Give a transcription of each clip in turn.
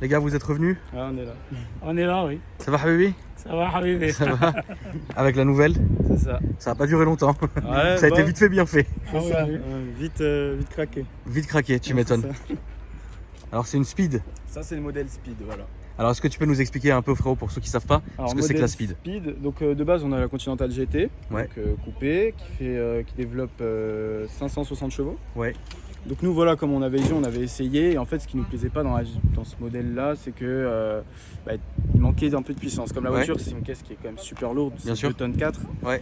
Les gars, vous êtes revenus? Ah, on est là. On est là, oui. Ça va, Habibi? Ça va, Habibi? Ça va? Avec la nouvelle? C'est ça. Ça n'a pas duré longtemps. Ouais, Ça a été vite fait, bien fait. C'est Ah ça. oui. Vite craqué. Vite craqué, tu Ouais, m'étonnes. c'est ça. Alors, c'est une speed. Ça, c'est le modèle Speed, voilà. Alors, est-ce que tu peux nous expliquer un peu, frérot, pour ceux qui ne savent pas, Alors, ce que c'est que modèle la speed? Donc, de base, on a la Continental GT, Ouais. donc, coupée, qui développe 560 chevaux. Ouais. Donc nous voilà, comme on avait dit, on avait essayé et en fait ce qui nous plaisait pas dans ce modèle là, c'est que il manquait un peu de puissance. Comme la Ouais. voiture, c'est une caisse qui est quand même super lourde, Bien c'est sûr. 2 tonnes 4. Ouais.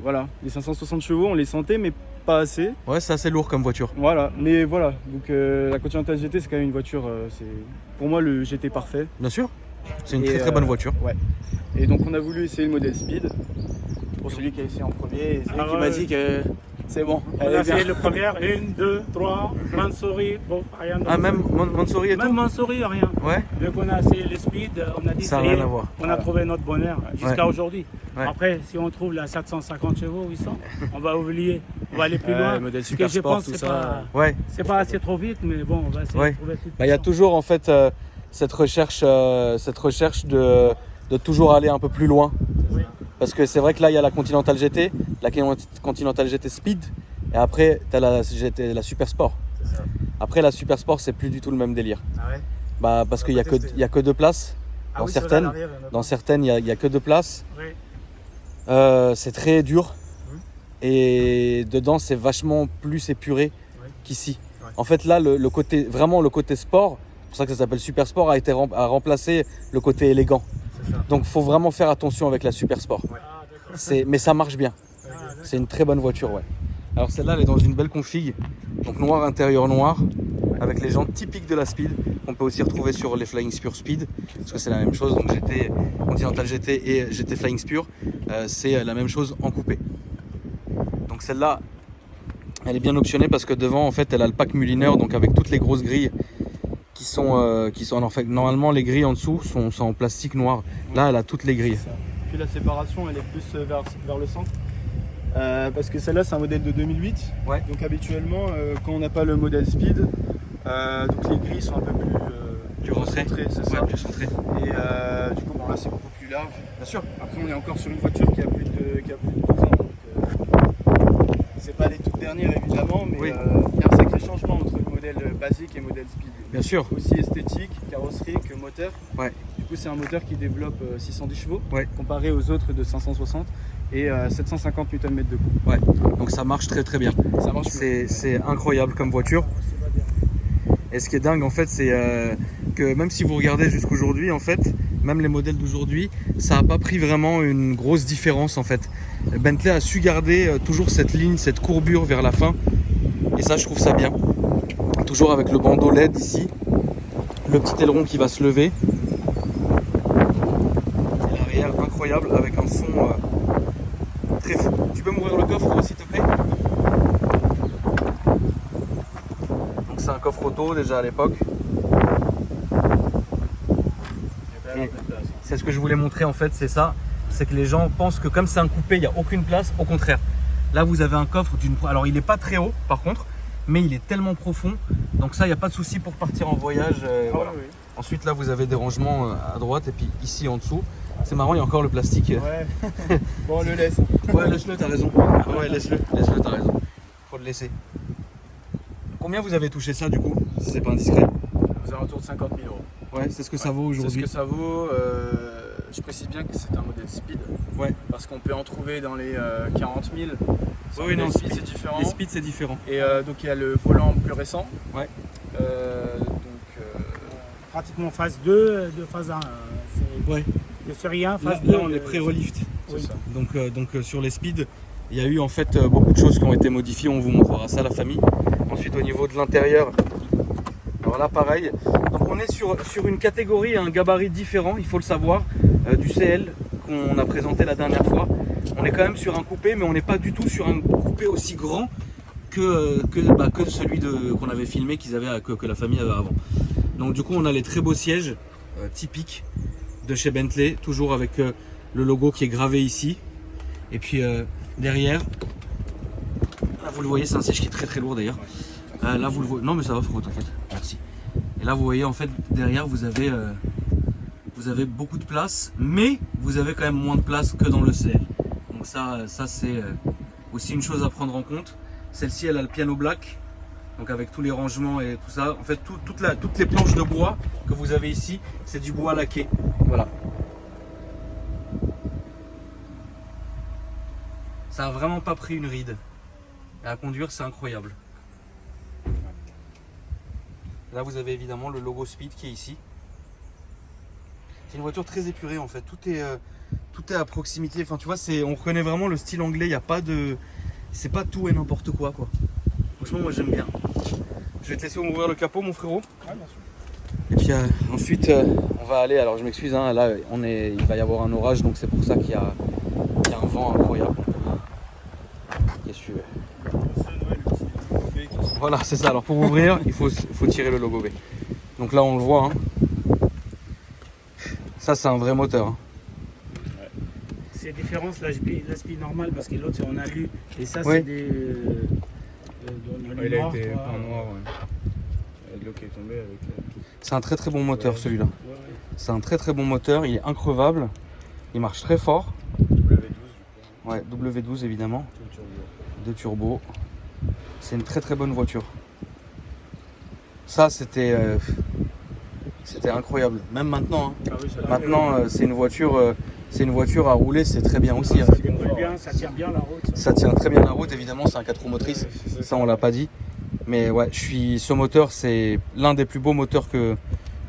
Voilà, les 560 chevaux, on les sentait mais pas assez. Ouais, c'est assez lourd comme voiture. Voilà, mais voilà, donc la Continental GT c'est quand même une voiture, c'est pour moi le GT parfait. Bien sûr. C'est une Et, très bonne voiture. Ouais. Et donc on a voulu essayer le modèle Speed. Pour celui qui a essayé en premier, et c'est lui Ah qui ouais. m'a dit que c'est bon. On elle a est bien. fait le premier, 1, 2, 3, Mansouri, bon, rien d'autre. Ah, même Mansouri et Même tout? Mansouri, rien. Ouais. Dès qu'on a essayé le speed, on a dit Ça n'a ça y est, rien à voir. on a trouvé notre bonheur jusqu'à aujourd'hui. Ouais. Après, si on trouve la 750 chevaux, 800, on va oublier, on va aller plus Ouais, loin. le modèle Parce Super que je Sport, pense tout que ça. Ouais. c'est pas assez trop vite, mais bon, on va essayer Ouais. de trouver plus. Bah, il y a toujours en fait cette recherche de toujours aller un peu plus loin. Oui. Parce que c'est vrai que là il y a la Continental GT, la Continental GT Speed, et après tu as la Super Sport. C'est ça. Après la Super Sport c'est plus du tout le même délire. Ah ouais. Bah, parce qu'il n'y a, y a que 2 places. Dans certaines, dans certaines il n'y a que 2 places. Oui. C'est très dur. Et dedans c'est vachement plus épuré qu'ici. Ouais. En fait là le côté sport, c'est pour ça que ça s'appelle Super Sport, a remplacé le côté élégant. C'est ça. Donc faut vraiment faire attention avec la Super Sport. Ah, d'accord. Mais ça marche bien. Ah, d'accord. C'est une très bonne voiture, ouais. Alors celle-là, elle est dans une belle config. Donc noir intérieur noir, avec les jantes typiques de la Speed, qu'on peut aussi retrouver sur les Flying Spur Speed, parce que c'est la même chose. Donc GT, Continental GT et GT Flying Spur, c'est la même chose en coupé. Donc celle-là, elle est bien optionnée parce que devant, en fait, elle a le pack Mulliner, donc avec toutes les grosses grilles qui sont en fait, normalement les grilles en dessous sont en plastique noir. Là, elle a toutes les grilles. C'est ça. Puis la séparation elle est plus vers le centre. Parce que celle-là c'est un modèle de 2008. Ouais. Donc habituellement quand on n'a pas le modèle Speed, donc les grilles sont un peu plus centrées, c'est ça. plus centré. Et du coup bon, là c'est beaucoup plus large. Bien sûr. Après on est encore sur une voiture qui a plus de 12 ans. Donc, c'est pas les toutes dernières évidemment, mais il Oui. y a un sacré changement entre le modèle basique et le modèle Speed. Bien sûr. Aussi esthétique, carrosserie que moteur. Ouais. Du coup c'est un moteur qui développe 610 chevaux Ouais. comparé aux autres de 560 et 750 Nm de coups. Ouais. Donc ça marche très très bien. Ça marche mieux. C'est incroyable comme voiture. Et ce qui est dingue en fait, c'est que même si vous regardez jusqu'aujourd'hui, en fait, même les modèles d'aujourd'hui, ça n'a pas pris vraiment une grosse différence en fait. Bentley a su garder toujours cette ligne, cette courbure vers la fin. Et ça, je trouve ça bien. Toujours avec le bandeau LED ici, le petit aileron qui va se lever. Et l'arrière incroyable avec un son très fou. Tu peux m'ouvrir le coffre s'il te plaît? Donc c'est un coffre auto déjà à l'époque. Et c'est ce que je voulais montrer en fait, c'est ça. C'est que les gens pensent que comme c'est un coupé, il n'y a aucune place. Au contraire. Là vous avez un coffre d'une... Alors il n'est pas très haut par contre, mais il est tellement profond. Donc ça, il n'y a pas de souci pour partir en voyage. Voilà. oui. Ensuite là vous avez des rangements à droite et puis ici en dessous. C'est marrant, il y a encore le plastique. Ouais. Bon, on le laisse. Ouais, laisse-le, t'as raison. Ouais, laisse-le, t'as raison. Faut le laisser. Combien vous avez touché ça du coup, si c'est pas indiscret? Aux alentours de 50 000 euros. Ouais, c'est ce que ça vaut C'est ce aujourd'hui. que ça vaut. Je précise bien que c'est un modèle Speed. Ouais. Parce qu'on peut en trouver dans les 40 000. Sur Oui, le non, Speed, Speed. c'est différent. Les speeds c'est différent. Et donc il y a le volant plus récent. Ouais. Pratiquement phase 2 de phase 1. Ouais. Je fais rien, Là, phase 2. là, on est pré-relift. C'est Oui. ça. Donc sur les speeds, il y a eu en fait beaucoup de choses qui ont été modifiées. On vous montrera ça, la famille. Ensuite, au niveau de l'intérieur, alors là, pareil. Donc on est sur une catégorie, un gabarit différent, il faut le savoir, du CL qu'on a présenté la dernière fois. On est quand même sur un coupé, mais on n'est pas du tout sur un coupé aussi grand que celui qu'on avait filmé, que la famille avait avant. Donc du coup, on a les très beaux sièges typiques de chez Bentley, toujours avec le logo qui est gravé ici. Et puis derrière, là vous le voyez, c'est un siège qui est très très lourd d'ailleurs. Là vous le voyez, non mais ça va, frérot, t'inquiète, merci. Et là vous voyez en fait derrière vous avez beaucoup de place, mais vous avez quand même moins de place que dans le CL. Donc ça c'est aussi une chose à prendre en compte. Celle-ci elle a le piano black, donc avec tous les rangements et tout ça. En fait toutes les planches de bois que vous avez ici, c'est du bois laqué. Voilà. Ça a vraiment pas pris une ride. Et à conduire c'est incroyable. Là vous avez évidemment le logo Speed qui est ici. C'est une voiture très épurée en fait, tout est à proximité, enfin tu vois, on reconnaît vraiment le style anglais, il n'y a pas de... C'est pas tout et n'importe quoi. Franchement moi j'aime bien. Je vais te laisser ouvrir le capot mon frérot. Ah, bien sûr. Et puis ensuite on va aller, alors je m'excuse, hein, là il va y avoir un orage donc c'est pour ça qu'il y a un vent incroyable. Qu'est-ce que tu veux? Voilà c'est ça, alors pour ouvrir il faut tirer le logo B. Donc là on le voit, hein. Ça c'est un vrai moteur. Hein. Ouais. C'est différent l'aspect normal parce que l'autre c'est en alu et ça Oui. c'est des Il a noir, été quoi. peint noir. Ouais. De l'eau qui est tombée avec. C'est un très très bon moteur celui-là. Ouais, ouais. C'est un très très bon moteur, il est increvable, il marche très fort. W12. Ouais, W12 évidemment, Tout turbo. 2 turbos. C'est une très très bonne voiture. Ça c'était incroyable, même maintenant. Hein. Ah oui, ça Maintenant c'est une voiture à rouler, c'est très bien aussi. Hein. Ça décolle bien, ça tient bien la route. Ça tient très bien la route, évidemment c'est un 4 roues motrices, ça on l'a pas dit. Mais ouais, ce moteur c'est l'un des plus beaux moteurs de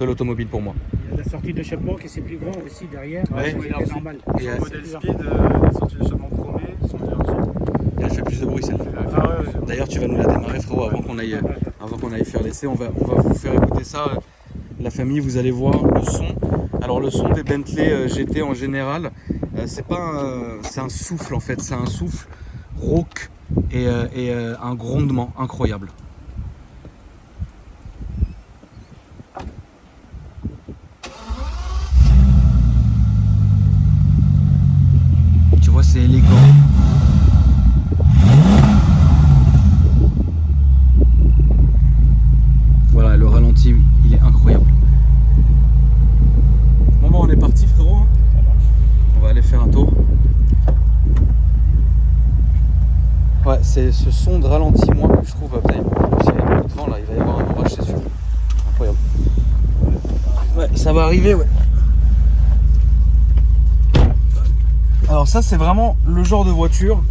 l'automobile pour moi. Il y a la sortie d'échappement qui c'est plus grand aussi derrière. Ouais. C'est normal. Et, Le modèle c'est Speed, les sorties d'échappement chromées sont élargies. elle fait plus de bruit celle-là. Ah ouais, D'ailleurs tu vas nous la démarrer frérot avant qu'on aille faire l'essai, on va vous faire écouter ça. La famille, vous allez voir le son. Alors le son des Bentley GT en général, c'est un souffle en fait, c'est un souffle rauque et un grondement incroyable. Tu vois, c'est élégant. Voilà, le ralenti, il est incroyable. Bon, on est parti frérot. On va aller faire un tour. Ouais, c'est ce son de ralenti, moi, que je trouve, putain, s'il y a beaucoup de vent là, il va y avoir un orage, c'est sûr. Incroyable. Ouais, ça va arriver, ouais. Alors ça, c'est vraiment le genre de voiture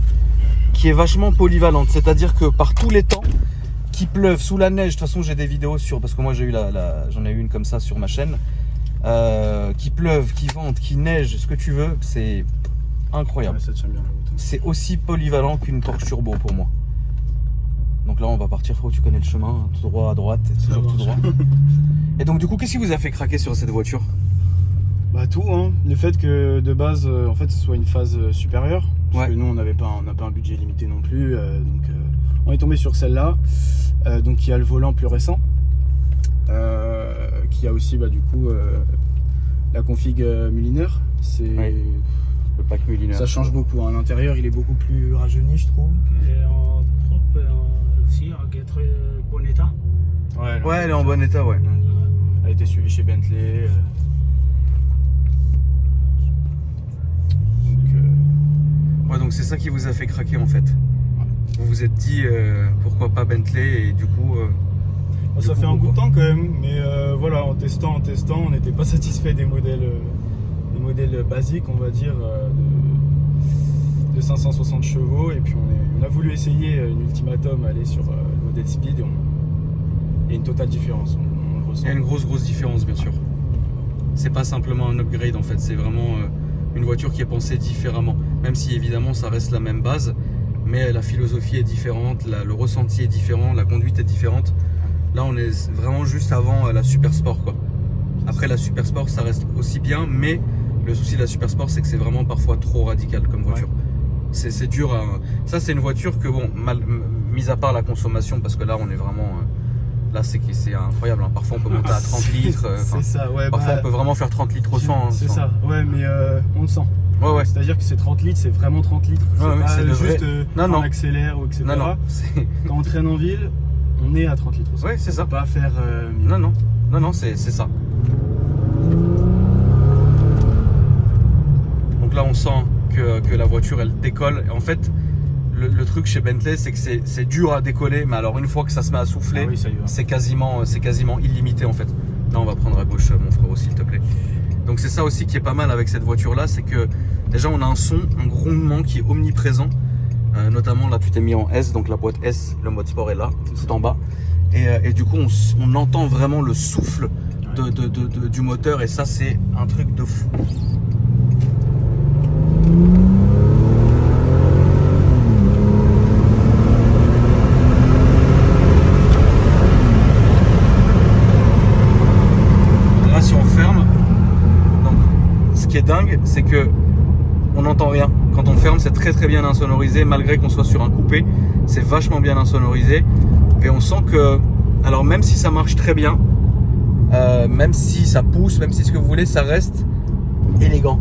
qui est vachement polyvalente. C'est-à-dire que par tous les temps, qu'il pleuve, sous la neige, de toute façon j'ai des vidéos sur, parce que moi j'ai eu j'en ai eu une comme ça sur ma chaîne, qu'il pleuve, qu'il vente, qu'il neige, ce que tu veux, c'est incroyable. Ouais, ça tient bien la route. C'est aussi polyvalent qu'une Porsche Turbo pour moi. Donc là on va partir, frérot, tu connais le chemin, hein, tout droit à droite, toujours tout droit. Et donc du coup, qu'est-ce qui vous a fait craquer sur cette voiture? Bah tout, hein. Le fait que de base, en fait, ce soit une phase supérieure. Parce que nous, on n'a pas un budget limité non plus. Donc on est tombé sur celle-là. Donc il y a le volant plus récent. Qui a aussi, bah, du coup, la config Mulliner. C'est... Oui. Le pack Mulliner. Ça change beaucoup. Hein. L'intérieur, il est beaucoup plus rajeuni, je trouve. Et en propre aussi, avec très bon état. Ouais, elle est en bon état, ouais. Elle a été suivie chez Bentley. Ouais, donc c'est ça qui vous a fait craquer en fait. Vous vous êtes dit pourquoi pas Bentley et du coup. Ça fait un bout de temps quand même, mais voilà, en testant, on n'était pas satisfait des modèles basiques, on va dire, de 560 chevaux. Et puis on a voulu essayer une ultimatum, aller sur le modèle Speed. Et il y a une totale différence, on le ressent. Il y a une grosse différence, bien sûr. C'est pas simplement un upgrade en fait, c'est vraiment une voiture qui est pensée différemment. Même si évidemment ça reste la même base, mais la philosophie est différente, le ressenti est différent, la conduite est différente. Là on est vraiment juste avant la Super Sport quoi. Après la Super Sport ça reste aussi bien, mais le souci de la Super Sport c'est que c'est vraiment parfois trop radical comme voiture. Ouais. C'est dur à... Ça c'est une voiture que bon, mis à part la consommation, parce que là on est vraiment... Là c'est incroyable, hein. Parfois on peut monter à 30 litres. C'est ça, ouais. Parfois on peut vraiment faire 30 litres au 100. Hein, c'est ça, ouais, mais on le sent. Ouais. C'est-à-dire que c'est 30 litres, c'est vraiment 30 litres. C'est pas juste quand on accélère ou etc. Non. Quand on traîne en ville, on est à 30 litres au 100. Ouais, c'est ça. On peut pas faire... Non. Non, c'est ça. Donc là, on sent que la voiture, elle décolle. Et en fait, le truc chez Bentley, c'est que c'est dur à décoller, mais alors une fois que ça se met à souffler, Ah oui, ça y va. c'est quasiment illimité en fait. Là, on va prendre à gauche, mon frérot, s'il te plaît. Donc c'est ça aussi qui est pas mal avec cette voiture-là, c'est que déjà on a un grondement qui est omniprésent. Notamment là, tu t'es mis en S, donc la boîte S, le mode sport est là, tout en bas. Et du coup, on entend vraiment le souffle du moteur, et ça, c'est un truc de fou. Là, si on ferme, donc, ce qui est dingue, c'est que on n'entend rien. Quand on ferme, c'est très très bien insonorisé, malgré qu'on soit sur un coupé, c'est vachement bien insonorisé. Et on sent que, alors même si ça marche très bien, même si ça pousse, même si ce que vous voulez, ça reste élégant.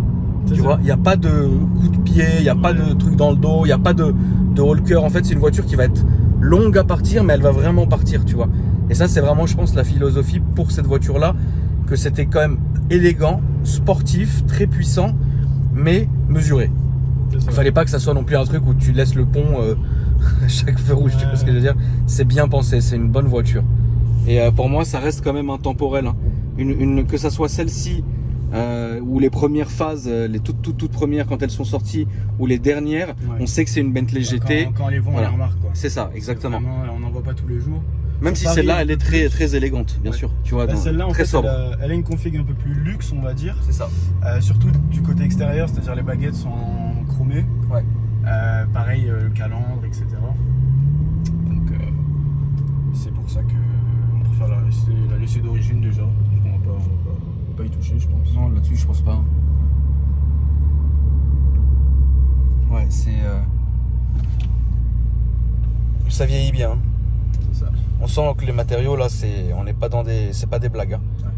Tu vois, il n'y a pas de coup de pied, il n'y a pas de truc dans le dos, il n'y a pas de roll-cœur. En fait, c'est une voiture qui va être longue à partir, mais elle va vraiment partir, tu vois. Et ça, c'est vraiment, je pense, la philosophie pour cette voiture-là, que c'était quand même élégant, sportif, très puissant, mais mesuré. Il fallait pas que ça soit non plus un truc où tu laisses le pont à chaque feu rouge, tu vois ce que je veux dire. C'est bien pensé, c'est une bonne voiture. Et pour moi, ça reste quand même intemporel. Hein. Que ça soit celle-ci, ou les premières phases, les toutes premières quand elles sont sorties, ou les dernières, on sait que c'est une Bentley GT. Quand les vend, on les remarque, quoi. C'est ça, exactement. Vraiment, on n'en voit pas tous les jours. Même si celle-là, elle est très, très élégante, bien sûr. Tu vois, celle-là, en très fait, sobre. elle a une config un peu plus luxe, on va dire. C'est ça. Surtout du côté extérieur, c'est-à-dire les baguettes sont en chromé. Ouais. Pareil, le calandre, etc. Donc, c'est pour ça qu'on préfère la laisser d'origine déjà. Parce qu'on va pas y toucher, je pense. Non, là-dessus, je pense pas. Ouais, c'est. Ça vieillit bien. C'est ça. On sent que les matériaux là, on n'est pas dans des, c'est pas des blagues. Hein. Ouais.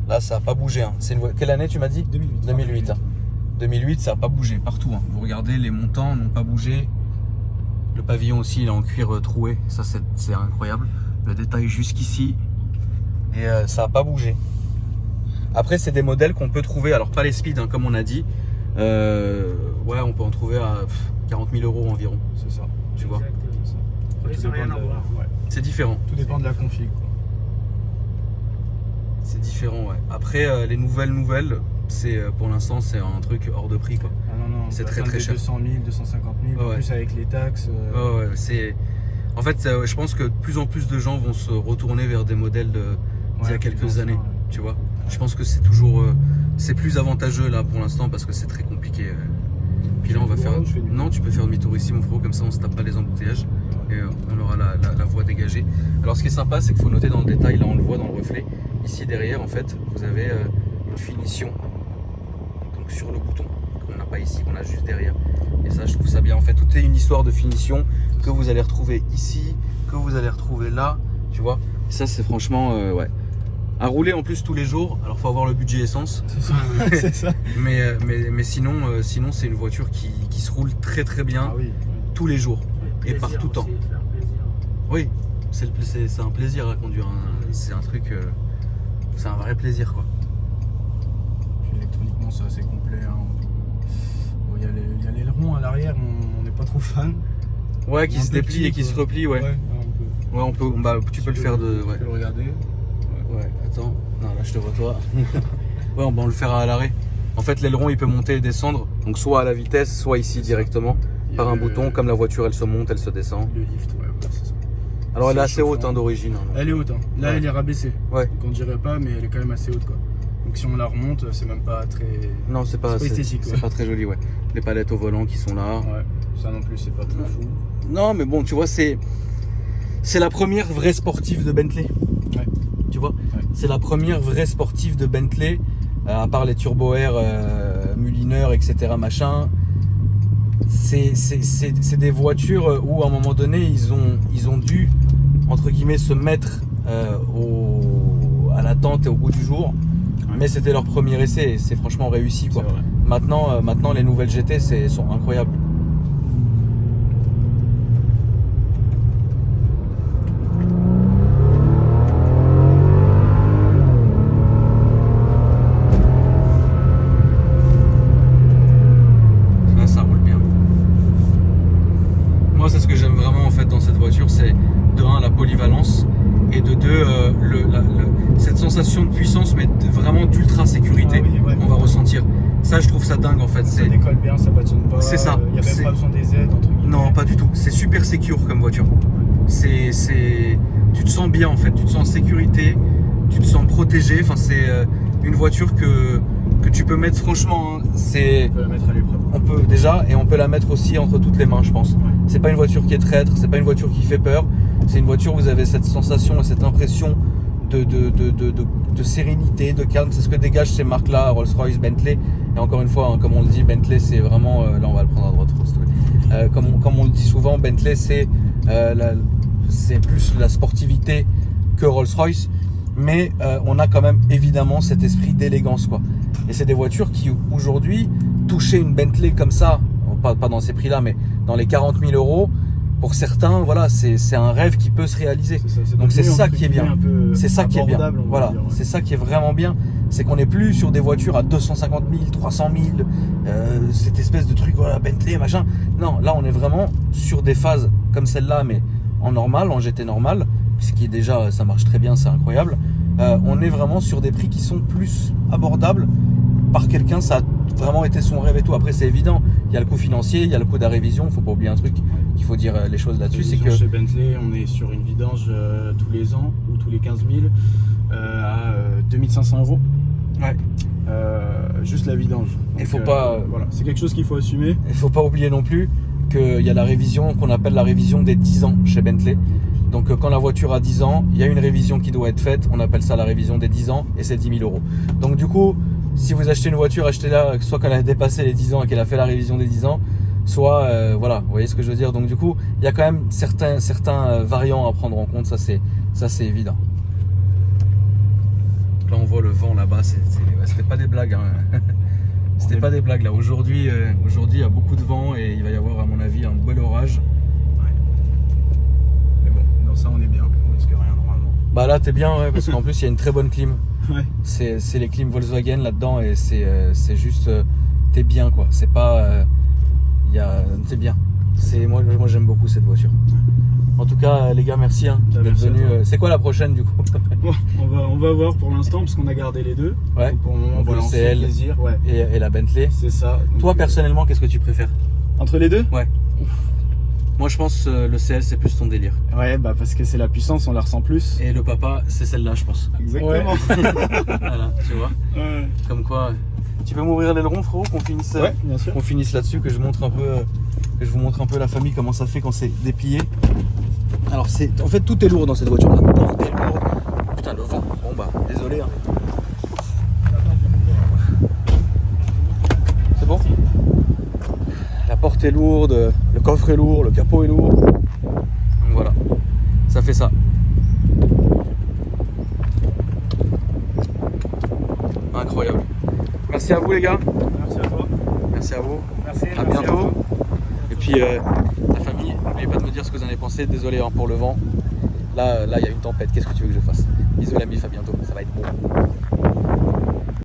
Là, ça n'a pas bougé. Hein. Quelle année tu m'as dit? 2008. 2008. Hein. 2008, ça n'a pas bougé partout. Hein. Vous regardez, les montants n'ont pas bougé. Le pavillon aussi, il est en cuir troué. Ça, c'est incroyable. Le détail jusqu'ici. Et ça n'a pas bougé. Après, c'est des modèles qu'on peut trouver. Alors, pas les speed, hein, comme on a dit. Ouais, on peut en trouver à 40 000 € environ. C'est ça. Tu vois. Oui, ça n'a rien à voir. Ouais. C'est différent. Tout dépend de la config, quoi. C'est différent, ouais. Après, les nouvelles, c'est pour l'instant, c'est un truc hors de prix, quoi. Ah non, c'est très très cher. 200 000, 250 000, Ouais. plus avec les taxes. Ouais, c'est. En fait, je pense que de plus en plus de gens vont se retourner vers des modèles d'il y a quelques années. Tu vois. Je pense que c'est toujours, c'est plus avantageux là pour l'instant parce que c'est très compliqué. Puis là, on va faire. Non, tu peux faire demi-tour ici, mon frérot, comme ça, on se tape pas les embouteillages et on aura la voie dégagée. Alors, ce qui est sympa, c'est qu'il faut noter dans le détail. Là, on le voit dans le reflet. Ici derrière, en fait, vous avez une finition. Donc sur le bouton qu'on n'a pas ici, qu'on a juste derrière. Et ça, je trouve ça bien. En fait, tout est une histoire de finition que vous allez retrouver ici, que vous allez retrouver là, tu vois. Et ça, c'est franchement, ouais. À rouler en plus tous les jours. Alors, faut avoir le budget essence. C'est ça. C'est ça. Mais sinon, c'est une voiture qui se roule très très bien Ah oui. tous les jours et par tout temps. Aussi, faire plaisir. Oui, c'est un plaisir à conduire. Hein. C'est un truc, c'est un vrai plaisir, quoi. Puis électroniquement, c'est assez complet. Hein. Bon, il y a l'aileron à l'arrière, on n'est pas trop fan. Ouais, qui Un se peu déplie petit, et qui se quoi. replie, ouais. Ouais, on peut. Bah, tu peux le faire de. Tu Ouais. peux le regarder. Ouais, attends. Non, là, je te vois toi. Ouais, on va le faire à l'arrêt. En fait, l'aileron, il peut monter et descendre. Donc, soit à la vitesse, soit ici directement. Il y Par a un le- bouton, comme la voiture, elle se monte, elle se descend. Le lift, ouais, voilà, c'est ça. Alors, elle est C'est assez haute chauffant. hein, d'origine. Hein, donc. Elle est haute, hein. Là Ouais. elle est rabaissée. Ouais. Donc on dirait pas, mais elle est quand même assez haute, quoi. Donc si on la remonte, c'est même pas très. Non, c'est pas esthétique. c'est Ouais. pas très joli, ouais. Les palettes au volant qui sont là. Ouais, ça non plus, c'est pas très fou. Non, mais bon, tu vois, c'est la première vraie sportive de Bentley. Ouais. Tu vois, c'est la première vraie sportive de Bentley, à part les Turbo Air, Mulliner, etc. machin. C'est des voitures où à un moment donné ils ont dû entre guillemets se mettre à l'attente et au goût du jour. Ouais. Mais c'était leur premier essai et c'est franchement réussi, quoi. C'est vrai. Maintenant les nouvelles GT sont incroyables. sensation de puissance, mais vraiment d'ultra sécurité Ah oui, ouais. qu'on va ressentir. Ça, je trouve ça dingue en fait. Ça décolle bien, ça patine pas. C'est ça. Il n'y a même C'est- pas besoin des aides, entre guillemets. Non, pas du tout. C'est super secure comme voiture. Tu te sens bien en fait. Tu te sens en sécurité, tu te sens protégé. Enfin, c'est une voiture que tu peux mettre franchement. C'est On peut la mettre à l'épreuve. On peut déjà, et on peut la mettre aussi entre toutes les mains, je pense. Ouais. C'est pas une voiture qui est traître, c'est pas une voiture qui fait peur. C'est une voiture où vous avez cette sensation et cette impression de sérénité, de calme. C'est ce que dégagent ces marques-là, Rolls-Royce, Bentley. Et encore une fois, hein, comme on le dit, Bentley, c'est vraiment. Là, on va le prendre à droite. Comme on le dit souvent, Bentley, c'est plus la sportivité que Rolls-Royce. Mais on a quand même évidemment cet esprit d'élégance, quoi. Et c'est des voitures qui aujourd'hui, toucher une Bentley comme ça, pas dans ces prix-là, mais dans les 40 000 euros, pour certains, voilà, c'est un rêve qui peut se réaliser. Donc c'est ça qui est bien. C'est ça qui est bien. Voilà, c'est ça qui est vraiment bien. C'est qu'on n'est plus sur des voitures à 250 000, 300 000, cette espèce de truc, voilà, Bentley, machin. Non, là on est vraiment sur des phases comme celle-là, mais en normal, en GT normal, ce qui est déjà, ça marche très bien, c'est incroyable. On est vraiment sur des prix qui sont plus abordables par quelqu'un, ça a vraiment été son rêve et tout. Après c'est évident, il y a le coût financier, il y a le coût de la révision, faut pas oublier un truc, qu'il faut dire les choses là-dessus, c'est que chez Bentley, on est sur une vidange tous les ans ou tous les 15 000 à 2500 euros. Ouais. Juste la vidange. Il faut pas. Voilà, c'est quelque chose qu'il faut assumer. Il faut pas oublier non plus qu'il y a la révision qu'on appelle la révision des 10 ans chez Bentley. Donc quand la voiture a 10 ans, il y a une révision qui doit être faite, on appelle ça la révision des 10 ans et c'est 10 000 euros. Donc du coup, si vous achetez une voiture, achetez-la soit qu'elle a dépassé les 10 ans et qu'elle a fait la révision des 10 ans, soit voilà, vous voyez ce que je veux dire. Donc du coup, il y a quand même certains variants à prendre en compte, ça c'est évident. Donc là on voit le vent là-bas, c'était pas des blagues, hein. C'était pas des blagues là. Aujourd'hui, il y a beaucoup de vent et il va y avoir à mon avis un bel orage. Mais bon, dans ça on est bien, on risque rien normalement. Bah là t'es bien, ouais, parce qu'en plus il y a une très bonne clim. Ouais. C'est les clims Volkswagen là-dedans et c'est juste t'es bien quoi. C'est pas t'es bien. Moi j'aime beaucoup cette voiture. En tout cas les gars, merci hein, d'être Merci à venus. toi. C'est quoi la prochaine du coup? Bon, on va voir pour l'instant parce qu'on a gardé les deux. Ouais. Donc, pour le moment, Donc, voilà, le on se CL fait plaisir. Ouais. et la Bentley. C'est ça. Donc, Toi personnellement, qu'est-ce que tu préfères? entre les deux? Ouais. Moi je pense le CL c'est plus ton délire. Ouais, bah parce que c'est la puissance, on la ressent plus. Et le papa c'est celle-là je pense. Exactement. Voilà, tu vois. Ouais, Comme quoi. Tu peux m'ouvrir l'aileron frérot qu'on finisse ouais, bien sûr. qu'on finisse là-dessus, que je montre un peu, que je vous montre un peu la famille comment ça fait quand c'est déplié. Alors en fait tout est lourd dans cette voiture, la porte est lourde. Putain le vent. Bon bah désolé. Hein. C'est bon. La porte est lourde, le coffre est lourd, le capot est lourd. Donc voilà, ça fait ça. Incroyable. Merci à vous les gars. Merci à toi. Merci à vous. Merci. À merci bientôt. vous. Et puis la famille, n'oubliez pas de me dire ce que vous en avez pensé. Désolé hein, pour le vent. Là, il y a une tempête. Qu'est-ce que tu veux que je fasse? Bisous l'ami, à bientôt. Ça va être bon.